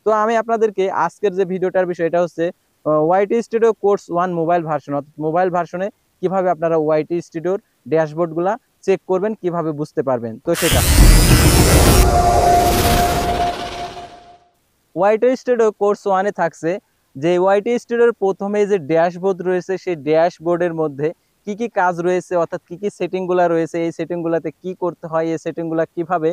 তো আমি আপনাদেরকে আজকের যে ভিডিওটার বিষয় এটা হচ্ছে YT studio course 1 mobile version, অর্থাৎ মোবাইল ভার্সনে কিভাবে আপনারা ওয়াইটি স্টুডিওর ড্যাশবোর্ডগুলা চেক করবেন, কিভাবে বুঝতে পারবেন। তো সেটা ওয়াইটি স্টুডিও কোর্স 1-এ থাকছে যে ওয়াইটি স্টুডিওর প্রথমে যে ড্যাশবোর্ড রয়েছে সেই ড্যাশবোর্ডের মধ্যে কি কি কাজ রয়েছে, অর্থাৎ কি কি সেটিংগুলো রয়েছে, এই সেটিংগুলোতে কি করতে হয়, এই সেটিংগুলো কিভাবে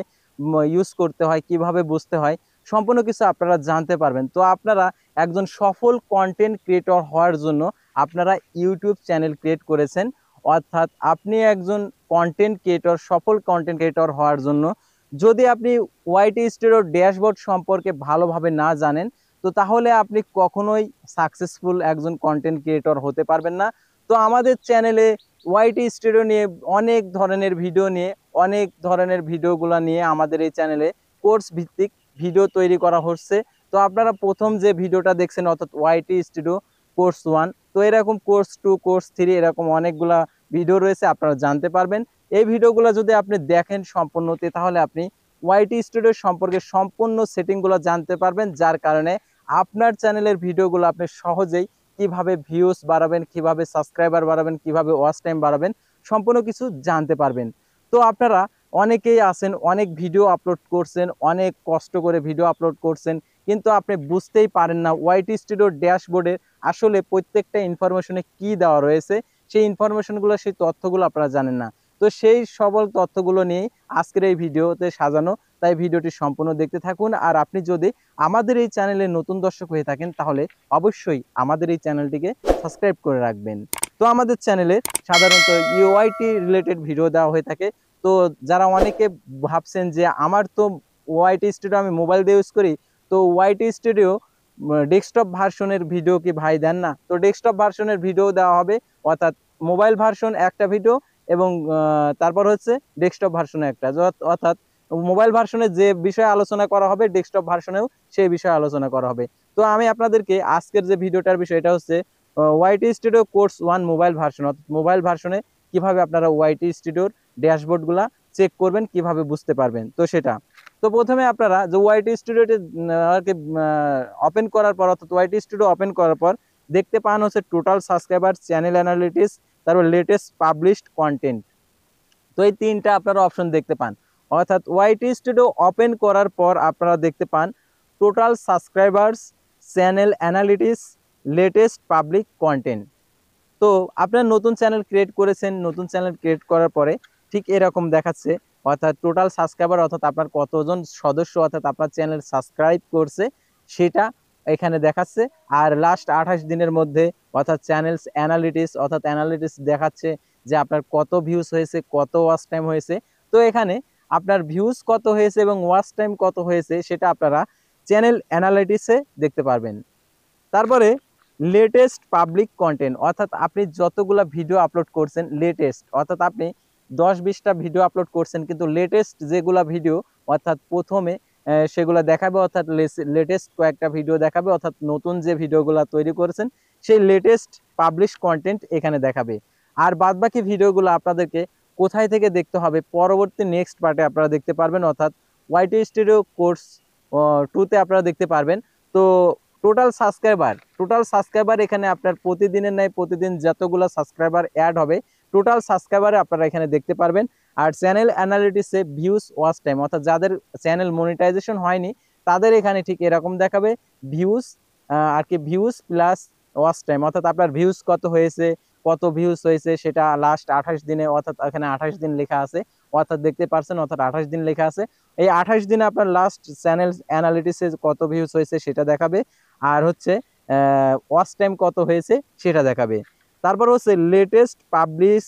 ইউজ করতে হয়, কিভাবে বুঝতে হয়, সম্পূর্ণ কিছু আপনারা জানতে পারবেন। তো আপনারা একজন সফল কন্টেন্ট ক্রিয়েটর হওয়ার জন্য আপনারা ইউটিউব চ্যানেল ক্রিয়েট করেছেন, অর্থাৎ আপনি একজন কন্টেন্ট ক্রিয়েটর, সফল কন্টেন্ট ক্রিয়েটর হওয়ার জন্য যদি আপনি ওয়াইটি স্টুডিওর ড্যাশবোর্ড সম্পর্কে ভালোভাবে না জানেন, তো তাহলে আপনি কখনোই সাকসেসফুল একজন কন্টেন্ট ক্রিয়েটর হতে পারবেন না। তো আমাদের চ্যানেলে ওয়াইটি স্টুডিও নিয়ে অনেক ধরনের ভিডিও নিয়ে, অনেক ধরনের ভিডিওগুলো নিয়ে আমাদের এই চ্যানেলে কোর্স ভিত্তিক ভিডিও তৈরি করা হচ্ছে। তো আপনারা প্রথম যে ভিডিওটা দেখছেন অর্থাৎ ওয়াইটি স্টুডিও কোর্স 1, তো এরকম কোর্স 2, কোর্স 3 এরকম অনেকগুলা ভিডিও রয়েছে, আপনারা জানতে পারবেন। এই ভিডিওগুলো যদি আপনি দেখেন সম্পূর্ণতে, তাহলে আপনি ওয়াইটি স্টুডিও সম্পর্কে সম্পূর্ণ সেটিংগুলো জানতে পারবেন, যার কারণে আপনার চ্যানেলের ভিডিওগুলো আপনি সহজেই কিভাবে ভিউজ বাড়াবেন, কিভাবে সাবস্ক্রাইবার বাড়াবেন, কিভাবে ওয়াচ টাইম বাড়াবেন, সম্পূর্ণ কিছু জানতে পারবেন। তো আপনারা অনেকেই আছেন, অনেক ভিডিও আপলোড করছেন, অনেক কষ্ট করে ভিডিও আপলোড করছেন, কিন্তু আপনি বুঝতেই পারেন না ওয়াইটি স্টুডিওর ড্যাশবোর্ডের আসলে প্রত্যেকটা ইনফরমেশনে কি দেওয়া রয়েছে, সেই ইনফরমেশনগুলো, সেই তথ্যগুলো আপনারা জানেন না। তো সেই সবল তথ্যগুলো নিয়েই আজকের এই ভিডিওতে সাজানো, তাই ভিডিওটি সম্পূর্ণ দেখতে থাকুন। আর আপনি যদি আমাদের এই চ্যানেলে নতুন দর্শক হয়ে থাকেন, তাহলে অবশ্যই আমাদের এই চ্যানেলটিকে সাবস্ক্রাইব করে রাখবেন। তো আমাদের চ্যানেলে সাধারণত ইউআইটি রিলেটেড ভিডিও দেওয়া হয়ে থাকে। তো যারা অনেকে ভাবছেন যে আমার তো ওয়াইটি স্টুডিও আমি মোবাইল দিয়ে ইউজ করি, তো ওয়াইটি স্টুডিও ডেস্কটপ ভার্সনের ভিডিও কি ভাই দেন না? তো ডেস্কটপ ভার্সনের ভিডিও দেওয়া হবে, অর্থাৎ মোবাইল ভার্সন একটা ভিডিও এবং তারপর হচ্ছে ডেস্কটপ ভার্সনে একটা, অর্থাৎ মোবাইল ভার্সনে যে বিষয়ে আলোচনা করা হবে ডেস্কটপ ভার্সনেও সেই বিষয়ে আলোচনা করা হবে। তো আমি আপনাদেরকে আজকের যে ভিডিওটার বিষয় এটা হচ্ছে YT studio course 1 mobile version, অর্থাৎ মোবাইল ভার্সনে কিভাবে আপনারা ওয়াইটি স্টুডিওর ড্যাশবোর্ডগুলা চেক করবেন, কিভাবে বুঝতে পারবেন। তো সেটা, তো প্রথমে আপনারা যে ওয়াইটি স্টুডিওটি ওপেন করার পর, অর্থাৎ ওয়াইটি স্টুডিও ওপেন করার পর দেখতে পান হচ্ছে টোটাল সাবস্ক্রাইবার, চ্যানেল অ্যানালিটিক্স, তারপর লেটেস্ট পাবলিশড কন্টেন্ট। তো এই তিনটা আপনারা অপশন দেখতে পান। অর্থাৎ ওয়াইটি স্টুডিও ওপেন করার পর আপনারা দেখতে পান total subscribers, channel analytics, latest public content. তো আপনার নতুন চ্যানেল ক্রিয়েট করেছেন, নতুন চ্যানেল ক্রিয়েট করার পরে ঠিক এরকম দেখাচ্ছে, অর্থাৎ টোটাল সাবস্ক্রাইবার, অর্থাৎ আপনার কতজন সদস্য অর্থাৎ আপনার চ্যানেল সাবস্ক্রাইব করছে সেটা এখানে দেখাচ্ছে। আর লাস্ট 28 দিনের মধ্যে অর্থাৎ চ্যানেলস অ্যানালিটিক্স, অর্থাৎ অ্যানালিটিক্স দেখাচ্ছে যে আপনার কত ভিউজ হয়েছে, কত ওয়াচ টাইম হয়েছে। তো এখানে আপনার ভিউজ কত হয়েছে এবং ওয়াচ টাইম কত হয়েছে সেটা আপনারা চ্যানেল অ্যানালিটিক্সে দেখতে পারবেন। তারপরে লেটেস্ট পাবলিক কন্টেন্ট, অর্থাৎ আপনি যতগুলো ভিডিও আপলোড করছেন লেটেস্ট, অর্থাৎ আপনি 10-20টা ভিডিও আপলোড করছেন, কিন্তু লেটেস্ট যেগুলো ভিডিও অর্থাৎ প্রথমে সেগুলো দেখাবে, অর্থাৎ লেটেস্ট কয়েকটা ভিডিও দেখাবে, অর্থাৎ নতুন যে ভিডিওগুলো তৈরি করেছেন সেই লেটেস্ট পাবলিশ কন্টেন্ট এখানে দেখাবে। আর বাদবাকি ভিডিওগুলো আপনাদেরকে কোথায় থেকে দেখতে হবে, পরবর্তী নেক্সট পার্টে আপনারা দেখতে পারবেন, অর্থাৎ ওয়াইটি স্টুডিও কোর্স 2-তে আপনারা দেখতে পারবেন। তো টোটাল সাবস্ক্রাইবার এখানে আপনার প্রতিদিনের ন্যায় প্রতিদিন যতগুলো সাবস্ক্রাইবার অ্যাড হবে টোটাল সাবস্ক্রাইবারে আপনারা এখানে দেখতে পারবেন। আর চ্যানেল অ্যানালিটিক্সে ভিউজ, ওয়াচ টাইম, অর্থাৎ যাদের চ্যানেল মনিটাইজেশন হয়নি তাদের এখানে ঠিক এরকম দেখাবে ভিউজ, আর কি ভিউজ প্লাস ওয়াচ টাইম, অর্থাৎ আপনার ভিউজ কত হয়েছে, কত ভিউজ হয়েছে সেটা লাস্ট 28 দিনে, অর্থাৎ এখানে 28 দিন লেখা আছে, অর্থাৎ দেখতে পারছেন, অর্থাৎ 28 দিন লেখা আছে। এই 28 দিনে আপনার লাস্ট চ্যানেল অ্যানালিটিক্সে কত ভিউজ হয়েছে সেটা দেখাবে, আর হচ্ছে ওয়াচ টাইম কত হয়েছে সেটা দেখাবে। তারপর হচ্ছে লেটেস্ট পাবলিশ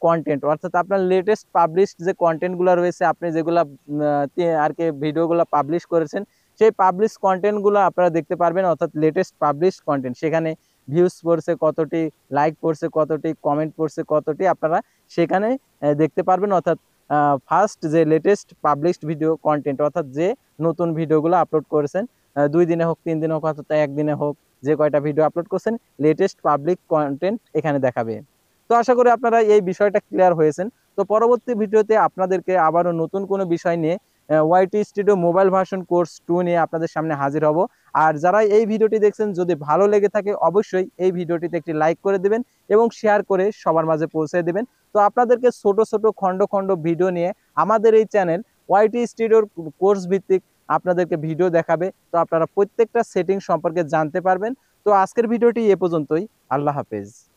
কন্টেন্ট, অর্থাৎ আপনার লেটেস্ট পাবলিশড যে কন্টেন্টগুলো রয়েছে, আপনি যেগুলো আর কি ভিডিওগুলো পাবলিশ করেছেন সেই পাবলিশ কন্টেন্টগুলো আপনারা দেখতে পারবেন, অর্থাৎ লেটেস্ট পাবলিশ কন্টেন্ট, সেখানে ভিউজ পড়ছে কতটি, লাইক পড়ছে কতটি, কমেন্ট পড়ছে কতটি, আপনারা সেখানে দেখতে পারবেন। অর্থাৎ ফার্স্ট যে লেটেস্ট পাবলিশড ভিডিও কন্টেন্ট, অর্থাৎ যে নতুন ভিডিওগুলো আপলোড করেছেন 2 দিনে হোক, 3 দিনে হোক, অর্থাৎ 1 দিনে হোক, যে কয়টা ভিডিও আপলোড করছেন লেটেস্ট পাবলিক কন্টেন্ট এখানে দেখাবে। তো আশা করি আপনারা এই বিষয়টা ক্লিয়ার হয়েছেন। তো পরবর্তী ভিডিওতে আপনাদেরকে আবারও নতুন কোনো বিষয় নিয়ে YT studio mobile version course 2 নিয়ে আপনাদের সামনে হাজির হব। আর যারা এই ভিডিওটি দেখছেন, যদি ভালো লেগে থাকে অবশ্যই এই ভিডিওটিতে একটি লাইক করে দিবেন এবং শেয়ার করে সবার মাঝে পৌঁছে দিবেন। তো আপনাদেরকে ছোট ছোট খণ্ড খণ্ড ভিডিও নিয়ে আমাদের এই চ্যানেল ওয়াইটি স্টুডিওর কোর্স ভিত্তিক আপনাদেরকে ভিডিও দেখাবে। তো আপনারা প্রত্যেকটা সেটিং সম্পর্কে জানতে পারবেন। তো আজকের ভিডিওটি এ পর্যন্তই। আল্লাহ হাফেজ।